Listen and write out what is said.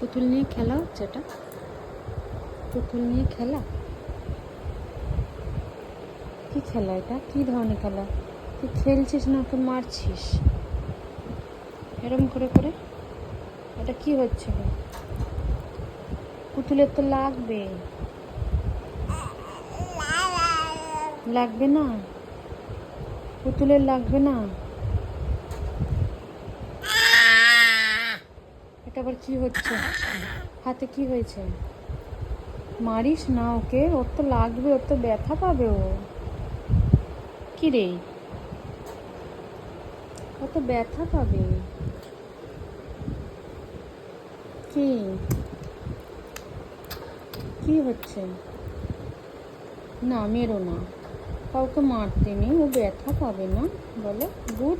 পুতুল নিয়ে খেলা হচ্ছে, এটা পুতুল নিয়ে খেলা। কি খেলা এটা? কি ধরনের খেলা? তুই খেলছিস না ওকে মারছিস এরম করে করে? এটা কি হচ্ছে? পুতুলের তো লাগবে। লাগবে না? পুতুলের লাগবে না? এটা আবার কি হচ্ছে? হাতে কি হয়েছে? মারিস না ওকে, ওর তো লাগবে, ওর তো ব্যথা পাবে। ও কি রে, ও তো ব্যথা পাবে। কি কি হচ্ছে? না মেরো না, কাউকে মারতে নেই, ও ব্যথা পাবে না। বলো গুড